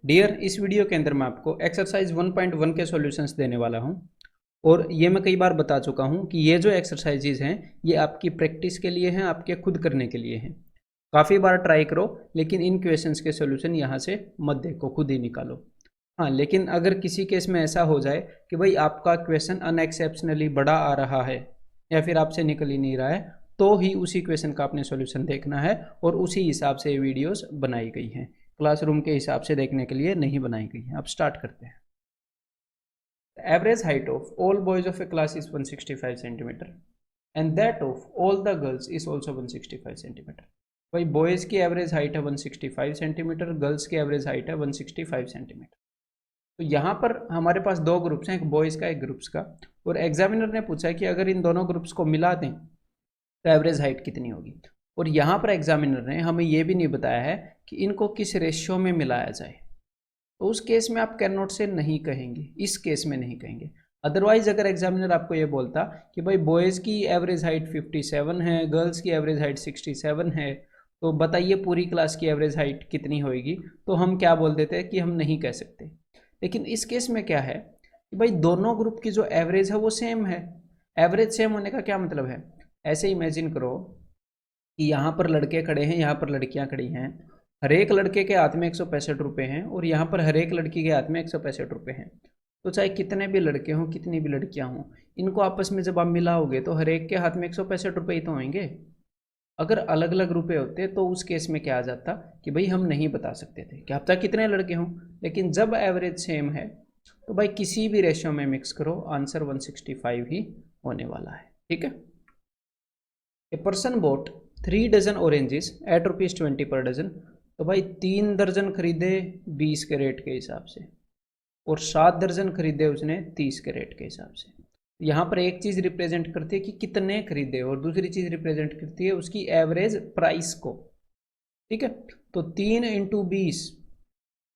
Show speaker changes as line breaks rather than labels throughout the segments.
Dear, इस video के अंदर मैं आपको एक्सरसाइज 1.1 के सॉल्यूशंस देने वाला हूं। और ये मैं कई बार बता चुका हूं कि ये जो एक्सरसाइजेज हैं ये आपकी प्रैक्टिस के लिए हैं, आपके खुद करने के लिए हैं। काफ़ी बार ट्राई करो, लेकिन इन क्वेश्चंस के सॉल्यूशन यहाँ से मत देखो, खुद ही निकालो। हाँ, लेकिन अगर किसी केस में ऐसा हो जाए कि भाई आपका क्वेश्चन अनएक्सेप्शनली बड़ा आ रहा है या फिर आपसे निकल ही नहीं रहा है, तो ही उसी क्वेश्चन का आपने सॉल्यूशन देखना है और उसी हिसाब से वीडियोस बनाई गई हैं। क्लासरूम के हिसाब से देखने के लिए नहीं बनाई गई है। अब स्टार्ट करते हैं। Average height of all boys of a class is 165 centimetre and that of all the girls is also 165 centimetre. भाई बॉयज़ की एवरेज हाइट है 165 सेंटीमीटर, गर्ल्स की एवरेज हाइट है 165 सेंटीमीटर। तो यहाँ पर हमारे पास दो ग्रुप्स हैं, एक बॉयज़ का एक ग्रुप्स का, और एग्जामिनर ने पूछा है कि अगर इन दोनों ग्रुप्स को मिला दें तो एवरेज हाइट कितनी होगी। और यहाँ पर एग्जामिनर ने हमें ये भी नहीं बताया है कि इनको किस रेशियो में मिलाया जाए। तो उस केस में आप कैन नॉट से नहीं कहेंगे, इस केस में नहीं कहेंगे। अदरवाइज अगर एग्जामिनर आपको ये बोलता कि भाई बॉयज़ की एवरेज हाइट 57 है, गर्ल्स की एवरेज हाइट 67 है, तो बताइए पूरी क्लास की एवरेज हाइट कितनी होगी, तो हम क्या बोल देते हैं कि हम नहीं कह सकते। लेकिन इस केस में क्या है कि भाई दोनों ग्रुप की जो एवरेज है वो सेम है। एवरेज सेम होने का क्या मतलब है, ऐसे इमेजिन करो कि यहाँ पर लड़के खड़े हैं, यहाँ पर लड़कियाँ खड़ी हैं। हर एक लड़के के हाथ में 165 रुपये हैं और यहाँ पर हर एक लड़की के हाथ में 165 रुपये हैं। तो चाहे कितने भी लड़के हों, कितनी भी लड़कियाँ हों, इनको आपस में जब आप मिलाओगे तो हर एक के हाथ में 165 रुपये ही तो होंगे। अगर अलग अलग रुपये होते तो उस केस में क्या आ जाता कि भाई हम नहीं बता सकते थे कि अब तक कितने लड़के हों। लेकिन जब एवरेज सेम है तो भाई किसी भी रेशियो में मिक्स करो, आंसर 165 ही होने वाला है। ठीक है। A person bought 3 dozen oranges at ₹20 per dozen. तो भाई 3 दर्जन खरीदे 20 के रेट के हिसाब से और 7 दर्जन खरीदे उसने 30 के रेट के हिसाब से। यहाँ पर एक चीज़ रिप्रेजेंट करती है कि कितने खरीदे और दूसरी चीज़ रिप्रेजेंट करती है उसकी एवरेज प्राइस को। ठीक है। तो 3 into 20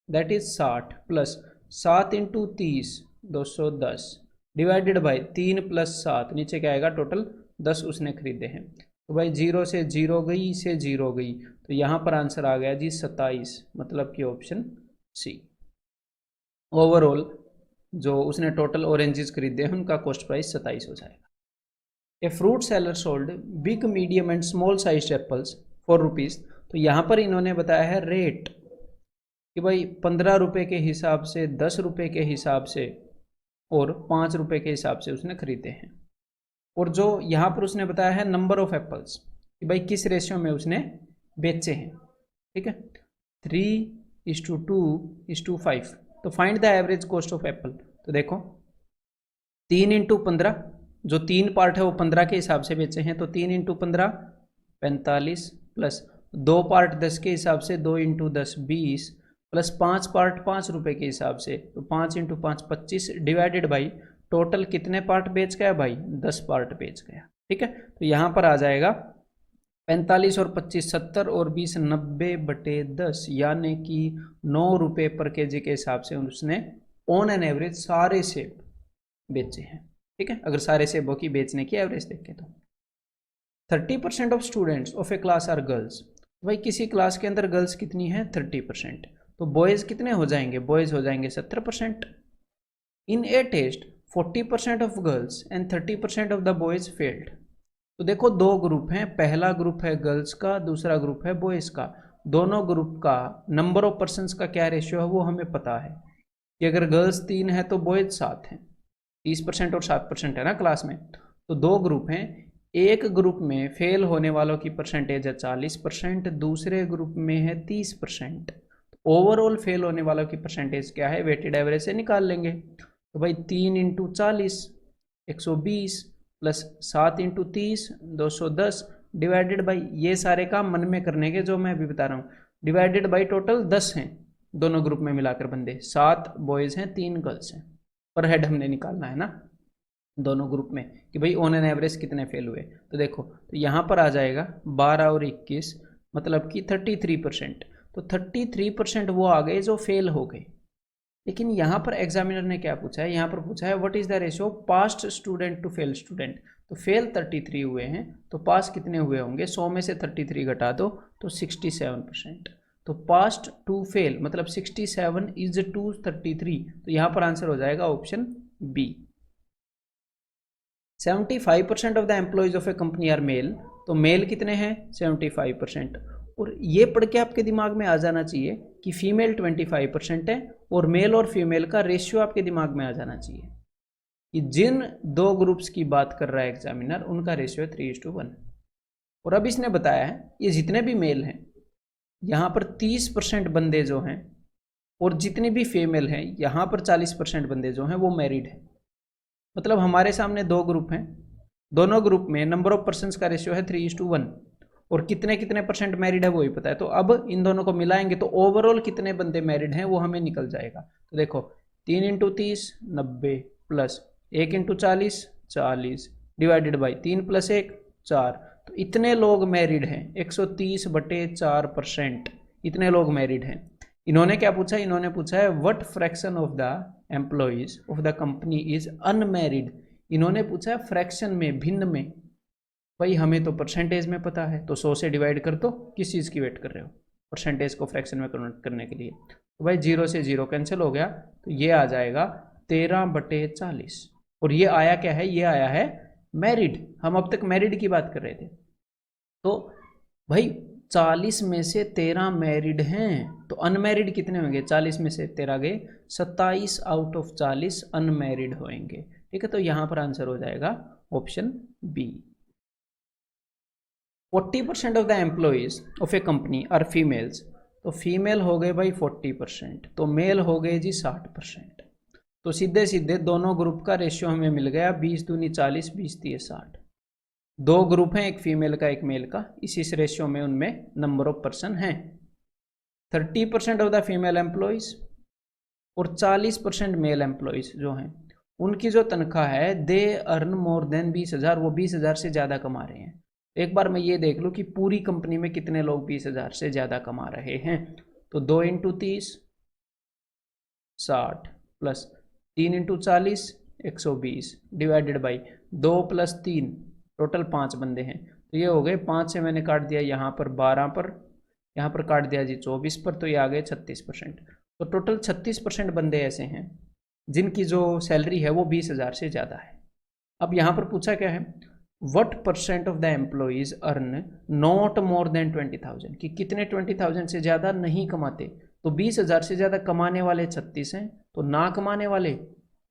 that is 60 plus 7 into 30 210 divided by 3 plus 7 नीचे क्या आएगा, टोटल 10 उसने खरीदे हैं। तो भाई 0 से 0 गई से 0 गई, तो यहाँ पर आंसर आ गया जी 27, मतलब कि ऑप्शन सी। ओवरऑल जो उसने टोटल ऑरेंजेस खरीदे हैं उनका कॉस्ट प्राइस 27 हो जाएगा। A fruit seller sold big medium and small size apples for rupees. तो यहाँ पर इन्होंने बताया है रेट कि भाई 15 रुपये के हिसाब से, 10 रुपये के हिसाब से और 5 रुपये के हिसाब से उसने खरीदे हैं। और जो यहाँ पर उसने बताया है नंबर ऑफ एप्पल्स कि भाई किस रेशियो में उसने बेचे हैं। ठीक है। 3:2:5। तो find the average cost of Apple. तो देखो 3 इंटू 15, जो 3 पार्ट है वो 15 के हिसाब से बेचे हैं, तो 3 इंटू 15 45 प्लस 2 पार्ट 10 के हिसाब से 2 इंटू 10 20 प्लस 5 पार्ट 5 रुपये के हिसाब से, तो 5 इंटू 5 25 डिवाइडेड बाई टोटल कितने पार्ट बेच गया भाई, 10 पार्ट बेच गया। ठीक है। तो यहाँ पर आ जाएगा 45 और 25 70 और 20 90/10, यानी कि 9 रुपये पर केजी के हिसाब से उसने ऑन एन एवरेज सारे सेब बेचे हैं। ठीक है। अगर सारे सेबों की बेचने की एवरेज देखें तो 30% of students of a class are girls. भाई किसी क्लास के अंदर गर्ल्स कितनी है, 30%। तो बॉयज़ कितने हो जाएंगे, बॉयज़ हो जाएंगे 70%। In a test 40% of girls and 30% of the boys failed. तो देखो दो ग्रुप हैं, पहला ग्रुप है गर्ल्स का, दूसरा ग्रुप है बॉयज़ का। दोनों ग्रुप का नंबर ऑफ पर्सनस का क्या रेशियो है वो हमें पता है कि अगर गर्ल्स 3 है तो बॉयज़ 7 हैं। 30% और 7% है ना क्लास में। तो दो ग्रुप हैं, एक ग्रुप में फेल होने वालों की परसेंटेज है 40%, दूसरे ग्रुप में है 30%। ओवरऑल फेल होने वालों की परसेंटेज क्या है, वेटेड एवरेज से निकाल लेंगे। तो भाई 3 into 40 120 plus 7 into 30 210 divided by, ये सारे काम मन में करने के जो मैं अभी बता रहा हूँ, डिवाइडेड बाई टोटल 10 हैं दोनों ग्रुप में मिलाकर बंदे, 7 बॉयज़ हैं 3 गर्ल्स हैं। पर हेड हमने निकालना है ना दोनों ग्रुप में कि भाई ऑन एन एवरेज कितने फेल हुए। तो देखो तो यहाँ पर आ जाएगा 12 और 21, मतलब कि 33%। तो 33% वो आ गए जो फेल हो गए। लेकिन यहाँ पर एग्जामिनर ने क्या पूछा है, यहाँ पर पूछा है what is the ratio passed student to fail student. तो फेल 33 हुए हैं, तो पास कितने हुए होंगे, 100 में से 33 घटा दो तो 67%। तो पास्ट टू फेल मतलब 67 इज टू 33, तो यहाँ पर आंसर हो जाएगा option B. 75% of the employees of a company are male, तो मेल कितने हैं 75%। और ये पढ़ के आपके दिमाग में आ जाना चाहिए कि फीमेल 25% है और मेल और फीमेल का रेशियो आपके दिमाग में आ जाना चाहिए कि जिन दो ग्रुप्स की बात कर रहा है एग्जामिनर उनका रेशियो है 3:1। और अब इसने बताया है ये जितने भी मेल हैं यहाँ पर 30% बंदे जो हैं और जितनी भी फीमेल हैं यहाँ पर 40% बंदे जो हैं वो मैरिड हैं। मतलब हमारे सामने दो ग्रुप हैं, दोनों ग्रुप में नंबर ऑफ पर्सन्स का रेशियो है 3:1 और कितने कितने परसेंट मैरिड है वो ही पता है। तो अब इन दोनों को मिलाएंगे तो ओवरऑल कितने बंदे मैरिड हैं वो हमें निकल जाएगा। तो देखो 3 × 30 90 प्लस 1 × 40 40 डिवाइडेड बाई 3 + 1 4, तो इतने लोग मैरिड हैं 130/4%, इतने लोग मैरिड हैं। इन्होंने क्या पूछा, इन्होंने पूछा है what fraction of the employees of the company is unmarried. इन्होंने पूछा है फ्रैक्शन में, भिन्न में। भाई हमें तो परसेंटेज में पता है, तो 100 से डिवाइड कर दो। किस चीज़ की वेट कर रहे हो, परसेंटेज को फ्रैक्शन में कन्वर्ट करने के लिए। तो भाई 0 से 0 कैंसिल हो गया, तो ये आ जाएगा 13/40। और ये आया क्या है, ये आया है मैरिड। हम अब तक मैरिड की बात कर रहे थे। तो भाई 40 में से 13 मैरिड हैं, तो अनमैरिड कितने होंगे, 40 में से 13 गए 27 आउट ऑफ 40 अनमैरिड होंगे। ठीक है, तो यहाँ पर आंसर हो जाएगा option B. 40% of the employees of a company are females, तो फीमेल हो गए भाई 40%, तो मेल हो गए जी 60%। तो सीधे सीधे दोनों ग्रुप का रेशियो हमें मिल गया 20 दूनी 40 20 3 60। दो ग्रुप हैं, एक फीमेल का एक मेल का, इस रेशियो में उनमें नंबर ऑफ पर्सन हैं 30% ऑफ द फीमेल एम्प्लॉइज और 40% मेल एम्प्लॉइज जो हैं उनकी जो तनख्वाह है दे अर्न मोर देन 20,000, वो 20,000 से ज़्यादा कमा रहे हैं। एक बार मैं ये देख लूँ कि पूरी कंपनी में कितने लोग 20,000 से ज़्यादा कमा रहे हैं। तो 2 × 30 60 प्लस 3 × 40 120 डिवाइडेड बाई 2 + 3 टोटल 5 बंदे हैं। तो ये हो गए 5 से मैंने काट दिया यहाँ पर 12 पर, यहाँ पर काट दिया जी 24 पर, तो ये आ गए 36%। तो टोटल 36% बंदे ऐसे हैं जिनकी जो सैलरी है वो 20,000 से ज़्यादा है। अब यहाँ पर पूछा क्या है, what % of the employees earn not more than 20,000, कि कितने 20,000 से ज़्यादा नहीं कमाते। तो 20,000 से ज़्यादा कमाने वाले 36 हैं, तो ना कमाने वाले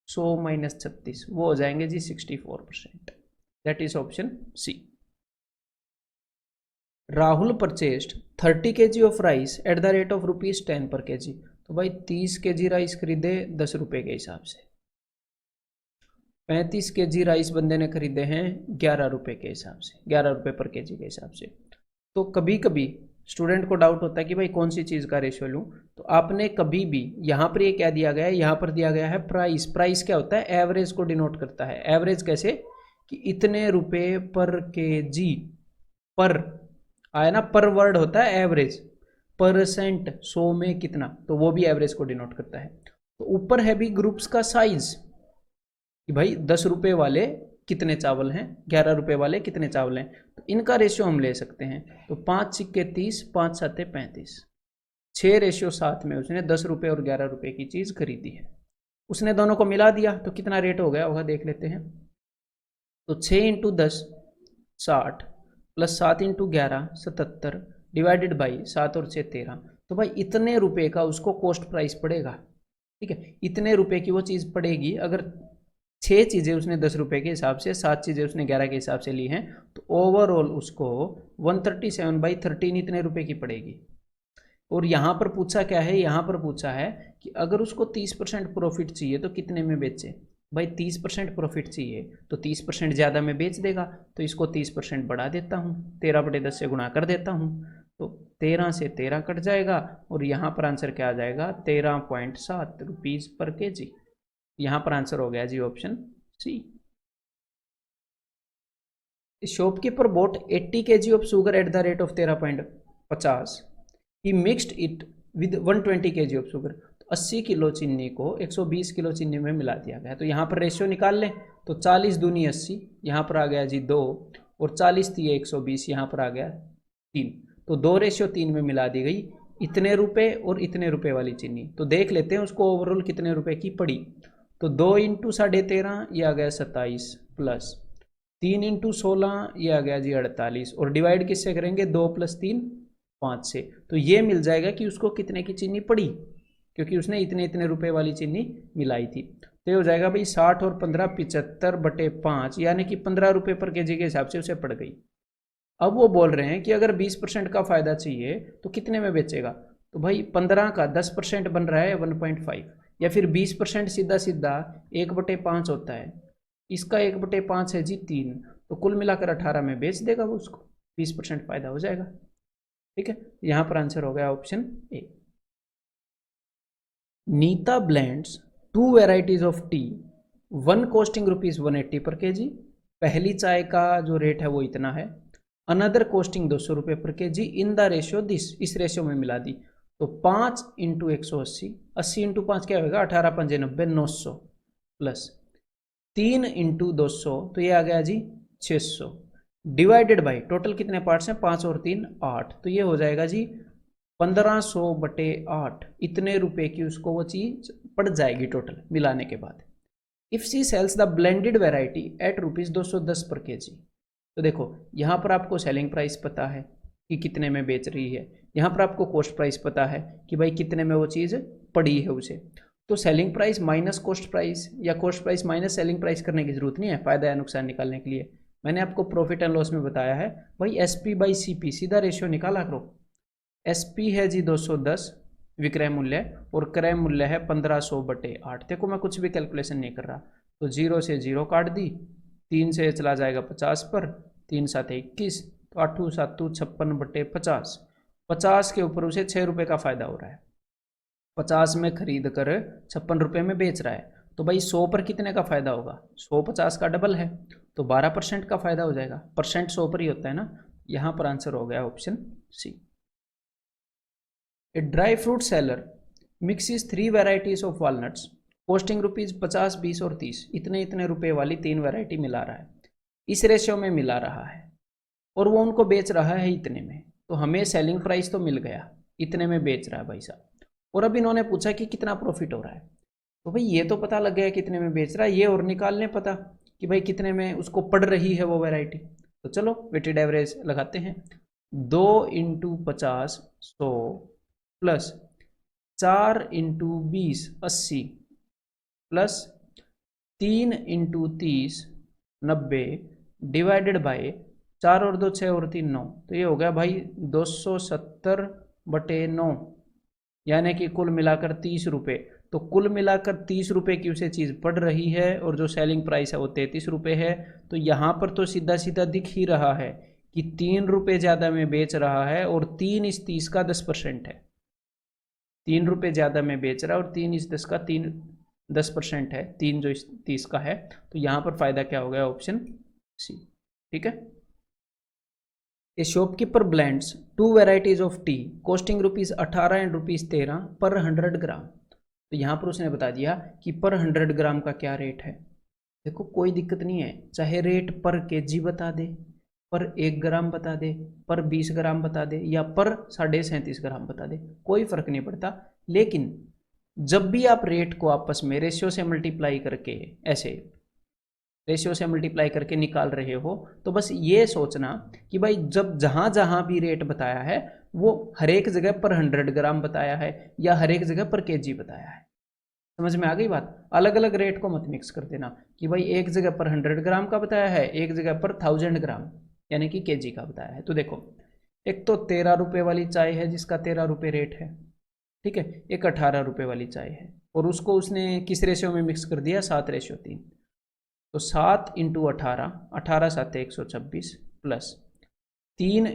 100 - 36 वो हो जाएंगे जी 64%। That is option C. Rahul purchased 30 kg of rice at the rate of ₹10 per kg, तो भाई 30 kg राइस खरीदे 10 रुपये के हिसाब से, 35 kg राइस बंदे ने खरीदे हैं 11 रुपये के हिसाब से, 11 रुपये पर kg के हिसाब से। तो कभी कभी स्टूडेंट को डाउट होता है कि भाई कौन सी चीज़ का रेशियो लूँ। तो आपने कभी भी यहाँ पर ये क्या दिया गया है, यहाँ पर दिया गया है प्राइस। प्राइस क्या होता है, एवरेज को डिनोट करता है। एवरेज कैसे, कि इतने रुपए पर kg, पर आया ना, पर वर्ड होता है एवरेज, परसेंट 100 में कितना, तो वो भी एवरेज को डिनोट करता है। तो ऊपर है भी ग्रुप्स का साइज कि भाई 10 रुपये वाले कितने चावल हैं, 11 रुपये वाले कितने चावल हैं, तो इनका रेशियो हम ले सकते हैं। तो 5 सिक्के 30, 5 7 35, 6:7 में उसने 10 रुपये और 11 रुपये की चीज़ खरीदी है। उसने दोनों को मिला दिया तो कितना रेट हो गया होगा देख लेते हैं। तो 6 × 10 60 प्लस 7 × 11 77 डिवाइडेड बाई 7 और 6 13, तो भाई इतने रुपए का उसको कॉस्ट प्राइस पड़ेगा। ठीक है, इतने रुपए की वो चीज़ पड़ेगी। अगर 6 चीज़ें उसने 10 रुपये के हिसाब से, 7 चीज़ें उसने 11 के हिसाब से ली हैं, तो ओवरऑल उसको 137/13 इतने रुपए की पड़ेगी। और यहाँ पर पूछा क्या है, यहाँ पर पूछा है कि अगर उसको 30% प्रॉफिट चाहिए तो कितने में बेचे। भाई 30% प्रॉफिट चाहिए तो 30% ज़्यादा में बेच देगा, तो इसको 30% बढ़ा देता हूँ, 13/10 से गुणा कर देता हूँ, तो 13 से 13 कट जाएगा और यहाँ पर आंसर क्या आ जाएगा 13.7 रुपीज़ पर kg। यहाँ पर आंसर हो गया जी option C. Shopkeeper bought 80 kg of sugar at the rate of 13.50, he mixed it with 120 kg of sugar. 80 kilo चीनी को 120 किलो चीनी में मिला दिया गया। तो यहाँ पर रेशियो निकाल लें, तो 40 दूनी 80, यहाँ पर आ गया जी 2, और 40 थी 120, यहाँ पर आ गया 3, तो 2:3 में मिला दी गई। इतने रुपए और इतने रुपए वाली चीनी, तो देख लेते हैं उसको ओवरऑल कितने रुपए की पड़ी। तो 2 इंटू 13.5 ये आ गया 27 प्लस 3 इंटू 16 ये आ गया जी 48 और डिवाइड किससे करेंगे 2 + 3 5 से। तो ये मिल जाएगा कि उसको कितने की चीनी पड़ी, क्योंकि उसने इतने इतने रुपए वाली चीनी मिलाई थी। तो ये हो जाएगा भाई 60 और 15 75/5 यानी कि 15 रुपये पर केजी के हिसाब से उसे पड़ गई। अब वो बोल रहे हैं कि अगर 20% का फायदा चाहिए तो कितने में बेचेगा। तो भाई 15 का 10% बन रहा है 1.5, या फिर 20% सीधा सीधा 1/5 होता है, इसका 1/5 है जी 3, तो कुल मिलाकर 18 में बेच देगा वो उसको, 20% फायदा हो जाएगा। ठीक है, यहाँ पर आंसर हो गया option A. Nita blends 2 varieties of tea, one costing ₹180 per KG. पहली चाय का जो रेट है वो इतना है, अनदर कॉस्टिंग 200 रुपये पर KG in the ratio this, इस रेशियो में मिला दी। तो 5 × 180, 80 × 5 क्या होगा 18 × 5 90, 900 प्लस 3 × 200 तो ये आ गया जी 600 डिवाइडेड बाई टोटल कितने पार्ट्स हैं 5 और 3 8, तो ये हो जाएगा जी 1500/8, इतने रुपए की उसको वो चीज पड़ जाएगी टोटल मिलाने के बाद। If C sells the blended variety at ₹210 per KG. तो देखो यहाँ पर आपको सेलिंग प्राइस पता है कि कितने में बेच रही है, यहाँ पर आपको कॉस्ट प्राइस पता है कि भाई कितने में वो चीज़ पड़ी है उसे। तो selling price minus cost price या cost price minus selling price करने की जरूरत नहीं है फायदा या नुकसान निकालने के लिए। मैंने आपको प्रॉफिट एंड लॉस में बताया है भाई SP/CP सीधा रेशियो निकाला करो। SP है जी 210 विक्रय मूल्य और क्रय मूल्य है 1500/8। देखो मैं कुछ भी कैलकुलेशन नहीं कर रहा, तो 0 से 0 काट दी, 3 से चला जाएगा 50 पर, 3 7 21, तो 8 7 56/50, 50 के ऊपर उसे 6 रुपये का फायदा हो रहा है। 50 में खरीद कर 56 रुपये में बेच रहा है, तो भाई 100 पर कितने का फायदा होगा, 100 50 का डबल है, तो 12% का फायदा हो जाएगा। परसेंट 100 पर ही होता है ना, यहाँ पर आंसर हो गया option C. A dry fruit seller mixes 3 varieties of walnuts costing ₹50 20 और 30, इतने इतने रुपए वाली 3 वैरायटी मिला रहा है, इस रेशियो में मिला रहा है और वो उनको बेच रहा है इतने में। तो हमें सेलिंग प्राइस तो मिल गया, इतने में बेच रहा है भाई साहब, और अब इन्होंने पूछा कि कितना प्रॉफिट हो रहा है। तो भाई ये तो पता लग गया कितने में बेच रहा है, ये और निकाल लें पता कि भाई कितने में उसको पड़ रही है वो वैरायटी। तो चलो वेटेड एवरेज लगाते हैं, 2 × 50 100 प्लस 4 × 20 80 प्लस 3 × 30 90 डिवाइडेड बाय 4 और 2 6 और 3 9, तो ये हो गया भाई 270/9, यानी कि कुल मिलाकर 30 रुपये। तो कुल मिलाकर 30 रुपये की उसे चीज़ पड़ रही है और जो सेलिंग प्राइस है वो 33 रुपये है। तो यहाँ पर तो सीधा सीधा दिख ही रहा है कि 3 रुपये ज़्यादा में बेच रहा है और 3 इस 30 का 10% है, 3 रुपये ज़्यादा में बेच रहा है और 3 इस 10 का 10% है, 3 जो इस 30 का है। तो यहाँ पर फायदा क्या हो गया ऑप्शन सी। ठीक है, a shopkeeper blends 2 varieties of tea costing ₹18 and ₹13 per 100 ग्राम। तो यहाँ पर उसने बता दिया कि पर 100 ग्राम का क्या रेट है। देखो कोई दिक्कत नहीं है, चाहे रेट पर केजी बता दे, पर 1 ग्राम बता दे, पर 20 ग्राम बता दे या पर 37.5 ग्राम बता दे, कोई फर्क नहीं पड़ता। लेकिन जब भी आप रेट को आपस में रेशियो से मल्टीप्लाई करके, ऐसे रेशियो से मल्टीप्लाई करके निकाल रहे हो, तो बस ये सोचना कि भाई जब जहाँ जहाँ भी रेट बताया है वो हर एक जगह पर 100 ग्राम बताया है या हर एक जगह पर केजी बताया है। समझ में आ गई बात, अलग अलग रेट को मत मिक्स कर देना कि भाई एक जगह पर 100 ग्राम का बताया है, एक जगह पर 1000 ग्राम यानी कि केजी का बताया है। तो देखो एक तो 13 रुपये वाली चाय है जिसका 13 रुपये रेट है, ठीक है, एक 18 रुपये वाली चाय है और उसको उसने किस रेशियो में मिक्स कर दिया 7:3। तो 7 × 18, 18 7 126 प्लस 3 ×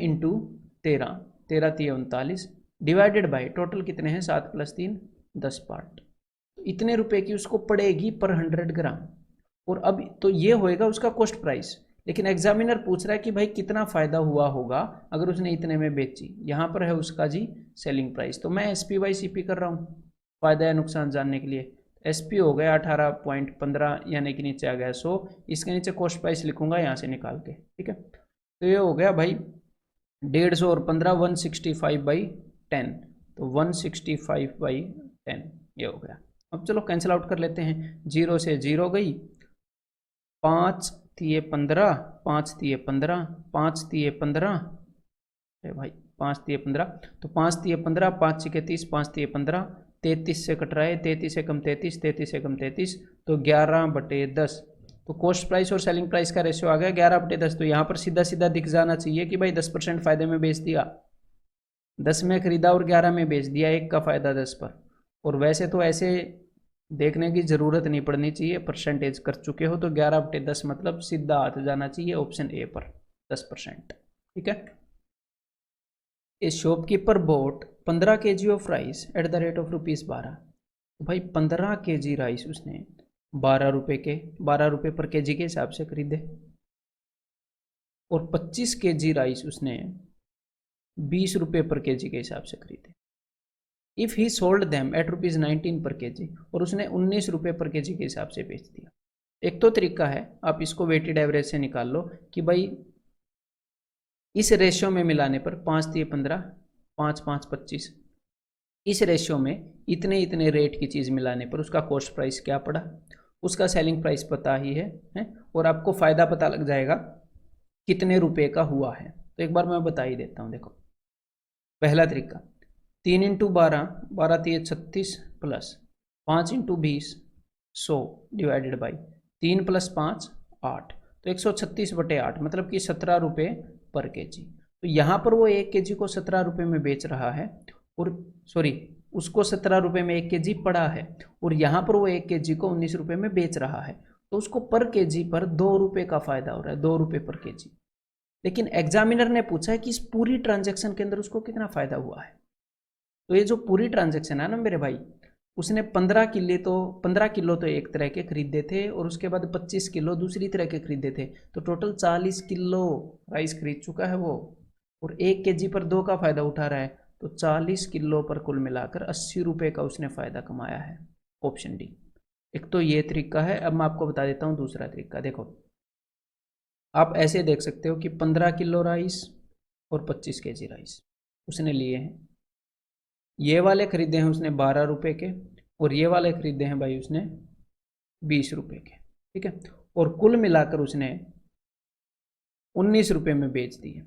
13, 13 3 39 डिवाइडेड बाय टोटल कितने हैं 7 + 3 10 पार्ट। तो इतने रुपए की उसको पड़ेगी पर 100 ग्राम। और अब तो ये होएगा उसका कॉस्ट प्राइस, लेकिन एग्जामिनर पूछ रहा है कि भाई कितना फायदा हुआ होगा अगर उसने इतने में बेची। यहाँ पर है उसका जी सेलिंग प्राइस, तो मैं SP/CP कर रहा हूँ फायदा या नुकसान जानने के लिए। SP हो गया 18.15 यानी कि नीचे आ गया 100, इसके नीचे कॉस्ट प्राइस लिखूंगा यहाँ से निकाल के। ठीक है, तो ये हो गया भाई 150 और 15 165/10, तो 165/10 ये हो गया। अब चलो कैंसिल आउट कर लेते हैं, 0 से 0 गई, 5 तिये 15, 5 तिये 15, 5 तिये 15, अरे भाई 5 तिये 15, तो 5 तिये 15, 5 छिके 30, 5 तिये 15, 33 से कट रहा है, 33 से कम 33, 33 से कम 33, तो 11/10। तो कॉस्ट प्राइस और सेलिंग प्राइस का रेशियो आ गया 11/10। तो यहाँ पर सीधा सीधा दिख जाना चाहिए कि भाई 10% फायदे में बेच दिया, 10 में खरीदा और 11 में बेच दिया, एक का फायदा 10 पर। और वैसे तो ऐसे देखने की जरूरत नहीं पड़नी चाहिए, परसेंटेज कर चुके हो तो 11/10 मतलब सीधा हाथ जाना चाहिए ऑप्शन ए पर 10%। ठीक है। A shopkeeper boat 15 kg of rice at the rate of ₹12। तो भाई 15 kg राइस उसने 12 रुपये पर केजी के हिसाब से खरीदे, और 25 kg राइस उसने 20 रुपये पर केजी के हिसाब से खरीदे। If he sold them at ₹19 per KG, और उसने 19 रुपये पर केजी के हिसाब से बेच दिया। एक तो तरीका है, आप इसको वेटेड एवरेज से निकाल लो कि भाई इस रेशियो में मिलाने पर 5 तिये 15, 5 5 25, इस रेशियो में इतने इतने रेट की चीज़ मिलाने पर उसका कॉस्ट प्राइस क्या पड़ा, उसका सेलिंग प्राइस पता ही है, और आपको फ़ायदा पता लग जाएगा कितने रुपए का हुआ है। तो एक बार मैं बता ही देता हूँ। देखो पहला तरीका, 3 × 12, 12 तिये 36, प्लस 5 × 20, 100 डिवाइडेड बाई 3 + 5 8, तो 136/8 मतलब कि 17 रुपये पर केजी। तो यहाँ पर वो 1 केजी को 17 रुपये में बेच रहा है, और सॉरी उसको 17 रुपये में 1 केजी पड़ा है, और यहाँ पर वो 1 केजी को 19 रुपये में बेच रहा है, तो उसको पर केजी पर 2 रुपये का फायदा हो रहा है, 2 रुपये पर केजी। लेकिन एग्जामिनर ने पूछा है कि इस पूरी ट्रांजैक्शन के अंदर उसको कितना फायदा हुआ है। तो ये जो पूरी ट्रांजैक्शन है ना मेरे भाई, उसने 15 किलो तो एक तरह के खरीदे थे, और उसके बाद 25 किलो दूसरी तरह के खरीदे थे, तो टोटल 40 किलो राइस खरीद चुका है वो, और 1 केजी पर 2 का फायदा उठा रहा है, तो 40 किलो पर कुल मिलाकर 80 रुपये का उसने फायदा कमाया है। Option D. एक तो ये तरीका है। अब मैं आपको बता देता हूँ दूसरा तरीका। देखो आप ऐसे देख सकते हो कि 15 किलो राइस और 25 केजी राइस उसने लिए हैं, ये वाले खरीदे हैं उसने 12 रुपये के, और ये वाले खरीदे हैं भाई उसने 20 रुपये के। ठीक है, और कुल मिलाकर उसने 19 रुपये में बेच दिए।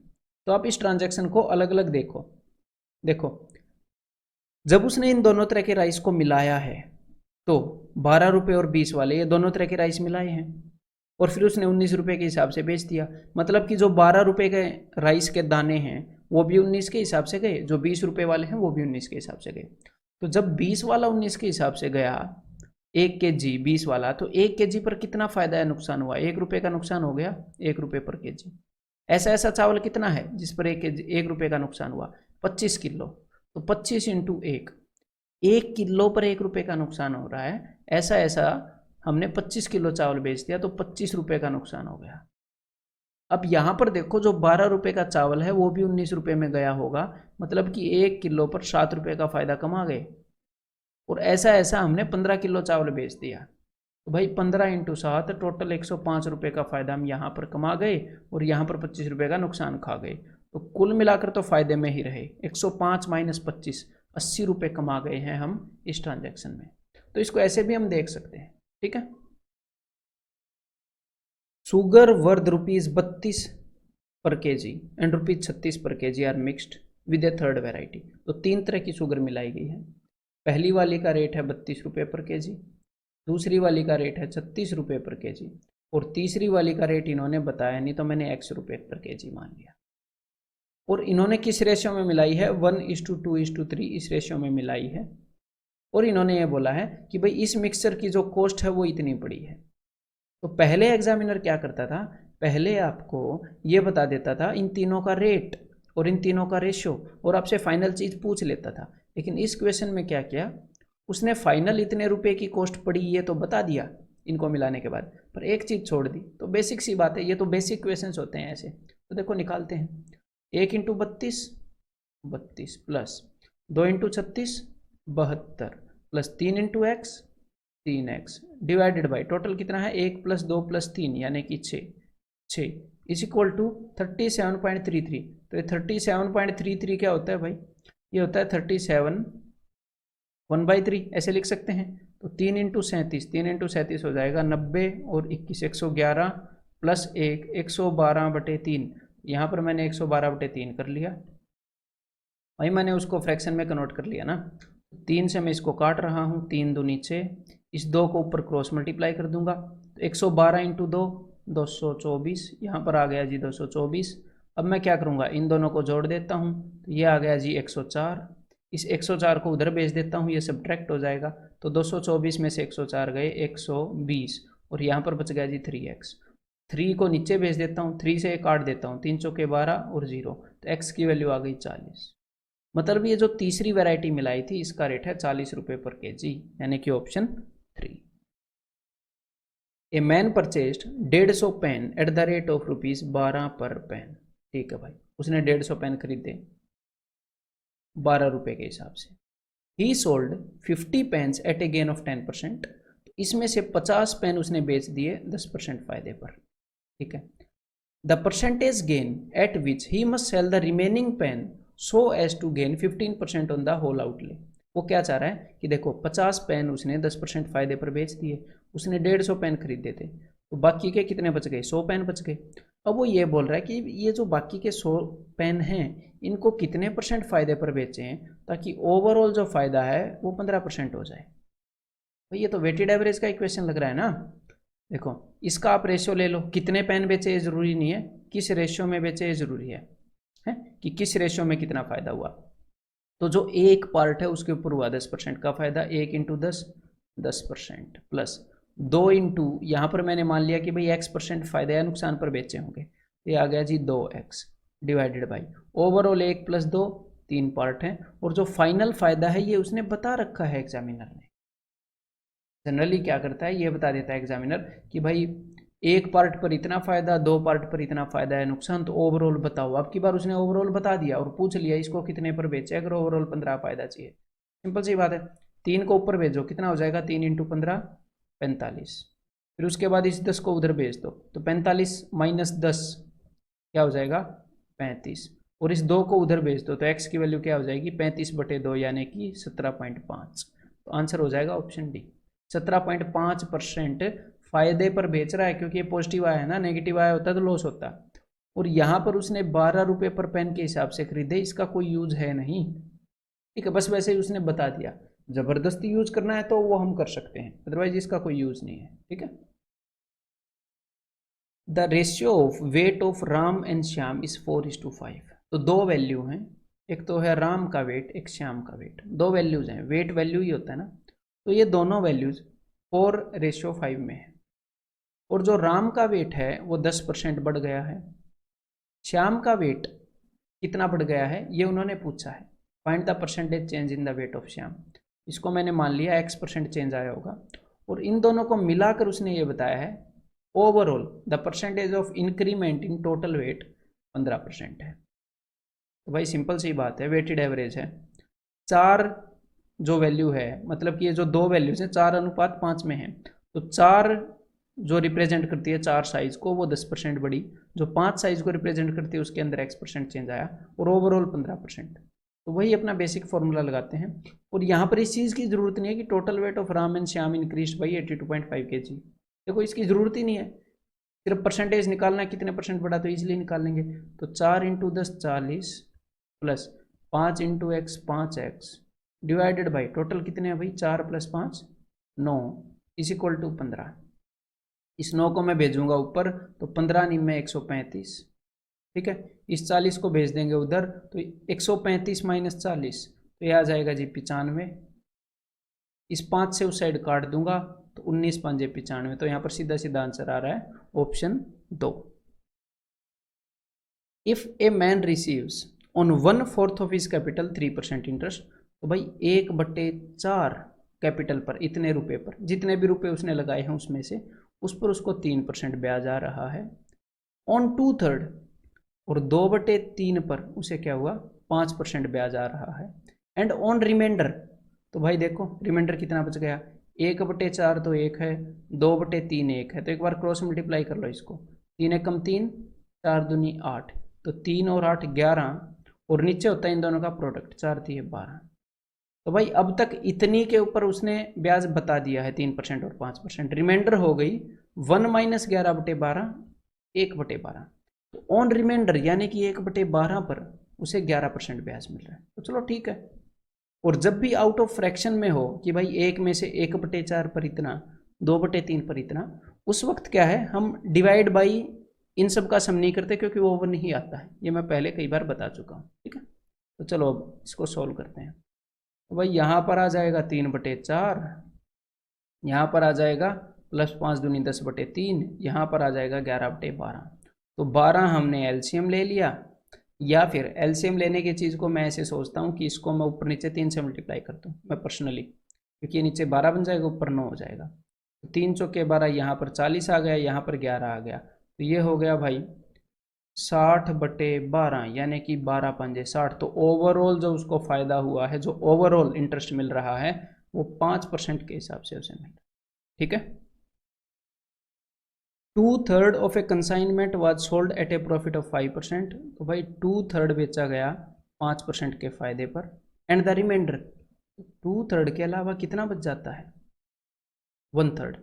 तो आप इस ट्रांजैक्शन को अलग अलग देखो जब उसने इन दोनों तरह के राइस को मिलाया है, तो 12 रुपये और 20 वाले ये दोनों तरह के राइस मिलाए हैं, और फिर उसने 19 रुपये के हिसाब से बेच दिया। मतलब कि जो 12 रुपये के राइस के दाने हैं वो भी 19 के हिसाब से गए, जो 20 रुपये वाले हैं वो भी 19 के हिसाब से गए। तो जब 20 वाला 19 के हिसाब से गया 1 केजी 20 वाला, तो 1 केजी पर कितना फायदा है, नुकसान हुआ 1 रुपये का नुकसान हो गया 1 रुपये पर केजी। ऐसा चावल कितना है जिस पर 1 रुपये का नुकसान हुआ, 25 किलो, तो 25 × 1 किलो पर 1 रुपये का नुकसान हो रहा है। ऐसा हमने 25 किलो चावल बेच दिया तो 25 रुपये का नुकसान हो गया। अब यहाँ पर देखो जो 12 रुपये का चावल है वो भी 19 रुपये में गया होगा, मतलब कि 1 किलो पर 7 रुपये का फायदा कमा गए। और ऐसा हमने 15 किलो चावल बेच दिया, तो भाई 15 × 7 टोटल 105 रुपये का फायदा हम यहाँ पर कमा गए, और यहाँ पर 25 रुपये का नुकसान खा गए। तो कुल मिलाकर तो फायदे में ही रहे, 105 - 25 80 रुपये कमा गए हैं हम इस ट्रांजैक्शन में। तो इसको ऐसे भी हम देख सकते हैं। ठीक है, सुगर वर्थ ₹32 पर KG and ₹36 per KG are mixed with a third variety. तो 3 तरह की शुगर मिलाई गई है। पहली वाली का रेट है 32 रुपये पर केजी, दूसरी वाली का रेट है 36 रुपये पर केजी, और तीसरी वाली का रेट इन्होंने बताया नहीं तो मैंने X रुपये पर केजी मान लिया। और इन्होंने किस रेशियो में मिलाई है, 1:2:3 इस रेशियो में मिलाई है। और इन्होंने ये बोला है कि भाई इस मिक्सचर की जो कॉस्ट है वो इतनी पड़ी है। तो पहले एग्जामिनर क्या करता था, पहले आपको ये बता देता था इन तीनों का रेट और इन तीनों का रेशियो, और आपसे फाइनल चीज़ पूछ लेता था। लेकिन इस क्वेश्चन में क्या किया, उसने फाइनल इतने रुपए की कॉस्ट पड़ी ये तो बता दिया इनको मिलाने के बाद, पर एक चीज़ छोड़ दी। तो बेसिक सी बात है, ये तो बेसिक क्वेश्चंस होते हैं ऐसे। तो देखो निकालते हैं, 1 × 32 32 plus 2 × 36 72 plus 3 × x 3x divided by total कितना है 1 + 2 + 3 यानी कि 6 इज इक्वल टू 37.33। तो ये 37.33 क्या होता है भाई, ये होता है 37 1/3 ऐसे लिख सकते हैं। तो 3 इंटू 37, 3 इंटू 37 हो जाएगा 90 और 21 111 प्लस 1 112/3। यहाँ पर मैंने 112/3 कर लिया, वही मैंने उसको फ्रैक्शन में कन्वर्ट कर लिया ना। 3 से मैं इसको काट रहा हूँ, 3 2 नीचे, इस 2 को ऊपर क्रॉस मल्टीप्लाई कर दूंगा। तो 112 इंटू 2 224, यहाँ पर आ गया जी 224। अब मैं क्या करूँगा, इन दोनों को जोड़ देता हूँ, तो ये आ गया जी 104। इस 104 को उधर भेज देता हूँ, ये सब्ट्रैक्ट हो जाएगा। तो 224 में से 104 गए 120, और यहाँ पर बच गया जी 3x। 3 को नीचे भेज देता हूँ, 3 से काट देता हूँ, 3 चौके 12 और 0, तो x की वैल्यू आ गई 40। मतलब ये जो तीसरी वैरायटी मिलाई थी इसका रेट है 40 रुपये पर केजी, यानी कि option 3। A man purchased 150 pen eight the rate of ₹12 पर पेन। ठीक है भाई, उसने 150 पेन खरीदे 12 रुपये के हिसाब से। He sold 50 pens at a gain of 10%। इसमें से 50 पेन उसने बेच दिए 10% फायदे पर। ठीक है। The percentage gain at which he must sell the remaining pen so as to gain 15% on the whole outlay. वो क्या चाह रहा है कि देखो 50 पेन उसने 10% फायदे पर बेच दिए, उसने 150 पेन खरीदे थे, तो बाकी के कितने बच गए, 100 पेन बच गए। अब वो ये बोल रहा है कि ये जो बाकी के 100 पेन हैं इनको कितने % फायदे पर बेचे हैं ताकि ओवरऑल जो फायदा है वो 15% हो जाए। तो ये तो वेटेड एवरेज का इक्वेशन लग रहा है ना। देखो इसका आप रेशियो ले लो, कितने पेन बेचे ये जरूरी नहीं है, किस रेशियो में बेचे ये जरूरी है कि किस रेशियो में कितना फायदा हुआ। तो जो एक पार्ट है उसके ऊपर हुआ 10% का फायदा, 1 इंटू 10 10% प्लस 2 इंटू यहाँ पर मैंने मान लिया कि भाई x% फायदा या नुकसान पर बेचे होंगे, ये आ गया जी 2x divided by overall 1 plus 2, 3 part है, और जो फाइनल फायदा है ये उसने बता रखा है एग्जामिनर ने। जनरली क्या करता है, ये बता देता है एग्जामिनर कि भाई एक पार्ट पर इतना फायदा, 2 पार्ट पर इतना फायदा है नुकसान, तो ओवरऑल बताओ। अब की बार उसने ओवरऑल बता दिया और पूछ लिया इसको कितने पर बेचे, अगर ओवरऑल 15 फायदा चाहिए, सिंपल सी बात है, 3 को ऊपर भेजो, कितना हो जाएगा 3 इंटू 15 45। फिर उसके बाद इस 10 को उधर भेज दो, तो 45 माइनस 10 क्या हो जाएगा 35, और इस 2 को उधर भेज दो तो x की वैल्यू क्या हो जाएगी 35/2 यानी कि 17.5। तो आंसर हो जाएगा ऑप्शन डी, 17.5% फायदे पर बेच रहा है, क्योंकि ये पॉजिटिव आया है ना, नेगेटिव आया होता तो लॉस होता। और यहाँ पर उसने 12 रुपये पर पेन के हिसाब से खरीदे, इसका कोई यूज है नहीं। ठीक है, बस वैसे ही उसने बता दिया, जबरदस्ती यूज करना है तो वो हम कर सकते हैं, अदरवाइज इसका कोई यूज नहीं है। ठीक है। The ratio of weight of Ram and Shyam is 4:5। तो दो वैल्यू हैं, एक तो है राम का वेट, एक श्याम का वेट, दो वैल्यूज हैं, वेट वैल्यू ही होता है ना। तो ये दोनों वैल्यूज 4:5 में है, और जो राम का वेट है वो 10% बढ़ गया है। श्याम का वेट कितना बढ़ गया है ये उन्होंने पूछा है, find the percentage change in the weight of Shyam. इसको मैंने मान लिया x% चेंज आया होगा, और इन दोनों को मिलाकर उसने ये बताया है overall the percentage of increment in total weight 15% है। तो भाई सिंपल सी बात है, वेटेड एवरेज है, 4 जो वैल्यू है, मतलब कि ये जो दो वैल्यूज हैं 4:5 में है, तो 4 जो रिप्रेजेंट करती है 4 साइज को वो 10% बढ़ी, जो 5 साइज को रिप्रेजेंट करती है उसके अंदर x% चेंज आया, और ओवरऑल 15%। तो वही अपना बेसिक फॉर्मूला लगाते हैं, और यहाँ पर इस चीज़ की जरूरत नहीं है कि total weight of Ram and Shyam increase by 82.5 kg। देखो इसकी ज़रूरत ही नहीं है, सिर्फ परसेंटेज निकालना है कितने % बढ़ा, तो इजीली निकाल लेंगे। तो 4 into 10 40 plus 5 into x 5x divided by total कितने हैं भाई 4 + 5 9 इज इक्वल टू 15। इस 9 को मैं भेजूंगा ऊपर, तो 15 × 9 = 135। ठीक है, इस 40 को भेज देंगे उधर, तो 135 - 40 तो यह आ जाएगा जी 95। इस 5 से उस साइड काट दूंगा तो 19 × 5 = 95। तो यहाँ पर सीधा सीधा आंसर आ रहा है option 2। If a man receives on 1/4 of his capital 3% interest, तो भाई 1/4 कैपिटल पर इतने रुपए पर, जितने भी रुपए उसने लगाए हैं उसमें से उस पर उसको 3% ब्याज आ रहा है। ऑन 2/3 और 2/3 पर उसे क्या हुआ 5% ब्याज आ रहा है। एंड ऑन रिमाइंडर, तो भाई देखो रिमाइंडर कितना बच गया, 1/4 तो 1 है, 2/3 1 है, तो एक बार क्रॉस मल्टीप्लाई कर लो इसको, 3 × 3 = 4 × 2 = 8, तो 3 और 8 11, और नीचे होता है इन दोनों का प्रोडक्ट, 4 3 12। तो भाई अब तक इतनी के ऊपर उसने ब्याज बता दिया है 3% और 5%, रिमाइंडर हो गई 1 माइनस 11/12, 1/12। तो ऑन रिमाइंडर यानी कि 1/12 पर उसे 11% ब्याज मिल रहा है, तो चलो ठीक है। और जब भी आउट ऑफ फ्रैक्शन में हो कि भाई एक में से 1/4 पर इतना, 2/3 पर इतना, उस वक्त क्या है, हम डिवाइड बाई इन सब का सम नहीं करते क्योंकि वो ओवर नहीं आता है, ये मैं पहले कई बार बता चुका हूँ, ठीक है। तो चलो अब इसको सोल्व करते हैं। तो भाई यहाँ पर आ जाएगा 3/4, यहाँ पर आ जाएगा +5 दूनी 10/3, यहाँ पर आ जाएगा 11/12। तो 12 हमने एलसीएम ले लिया, या फिर एलसीएम लेने की चीज़ को मैं ऐसे सोचता हूँ कि इसको मैं ऊपर नीचे 3 से मल्टीप्लाई करता हूँ मैं पर्सनली, क्योंकि ये नीचे 12 बन जाएगा, ऊपर 9 हो जाएगा। तो 3 चौके 12, यहाँ पर 40 आ गया, यहाँ पर 11 आ गया, तो ये हो गया भाई 60/12, यानी कि 12 पंजे 60। तो ओवरऑल जो उसको फायदा हुआ है, जो ओवरऑल इंटरेस्ट मिल रहा है, वो 5% के हिसाब से उसे मिल रहा है, ठीक है। 2/3 of A consignment was sold at A profit of 5%। तो भाई 2/3 बेचा गया 5% के फायदे पर, एंड द रिमाइंडर 2/3 के अलावा कितना बच जाता है, 1/3।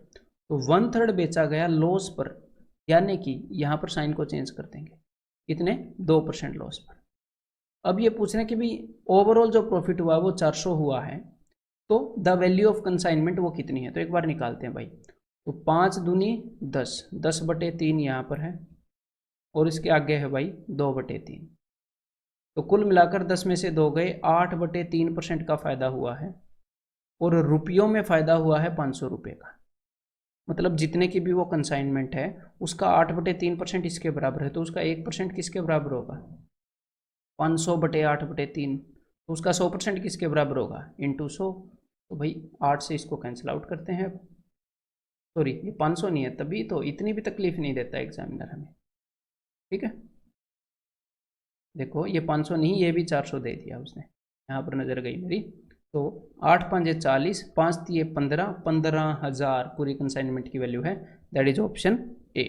तो 1/3 बेचा गया लॉस पर, यानी कि यहाँ पर साइन को चेंज कर देंगे, कितने, 2% लॉस पर। अब ये पूछ रहे हैं कि भाई ओवरऑल जो प्रॉफिट हुआ वो 400 हुआ है, तो द वैल्यू ऑफ कंसाइनमेंट वो कितनी है, तो एक बार निकालते हैं भाई। तो 5 दूनी 10, 10/3 यहाँ पर है, और इसके आगे है भाई 2/3। तो कुल मिलाकर 10 में से 2 गए, 8/3% का फायदा हुआ है, और रुपयों में फायदा हुआ है 500 रुपये का। मतलब जितने की भी वो कंसाइनमेंट है उसका 8/3% इसके बराबर है, तो उसका 1% किसके बराबर होगा, 500/8/3। तो उसका 100% किसके बराबर होगा, इंटू 100। तो भाई 8 से इसको कैंसिल आउट करते हैं। सॉरी, ये 500 नहीं है, तभी तो इतनी भी तकलीफ नहीं देता एग्जामिनर हमें, ठीक है। देखो ये 500 नहीं, ये भी 400 दे दिया उसने, यहाँ पर नजर गई मेरी। तो 8 5 40, 5 3 15, 15,000 पूरी कंसाइनमेंट की वैल्यू है, that is option A.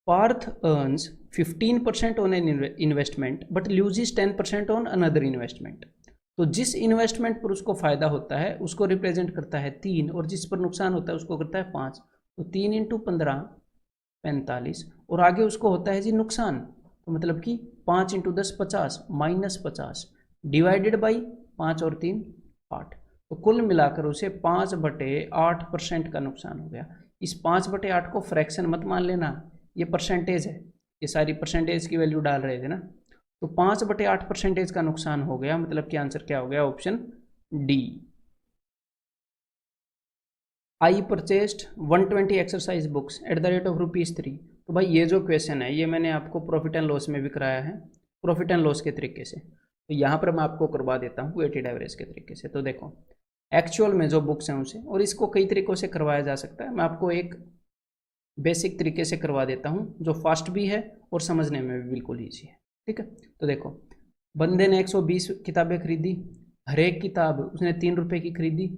Parth earns 15% on an investment but loses 10% on another investment. तो जिस इन्वेस्टमेंट पर उसको फायदा होता है उसको रिप्रेजेंट करता है 3, और जिस पर नुकसान होता है उसको करता है 5। तो 3 × 15 45, और आगे उसको होता है जी नुकसान, तो मतलब कि 5 × 10 50, -50 डिवाइडेड बाई 5 और 3 8। तो कुल मिलाकर उसे 5/8% का नुकसान हो गया। इस 5/8 को फ्रैक्शन मत मान लेना, ये परसेंटेज है, ये सारी परसेंटेज की वैल्यू डाल रहे थे ना। तो 5/8% का नुकसान हो गया, मतलब कि आंसर क्या हो गया, option D. I purchased 120 exercise books at the rate of ₹3। तो भाई ये जो क्वेश्चन है ये मैंने आपको प्रॉफिट एंड लॉस में भी कराया है, प्रॉफिट एंड लॉस के तरीके से। तो यहाँ पर मैं आपको करवा देता हूँ वेटेड एवरेज के तरीके से। तो देखो एक्चुअल में जो बुक्स हैं उसे, और इसको कई तरीक़ों से करवाया जा सकता है, मैं आपको एक बेसिक तरीके से करवा देता हूँ जो फास्ट भी है और समझने में भी बिल्कुल ईजी है, ठीक है। तो देखो बंदे ने 120 किताबें खरीदी, हर एक किताब उसने 3 रुपये की खरीदी,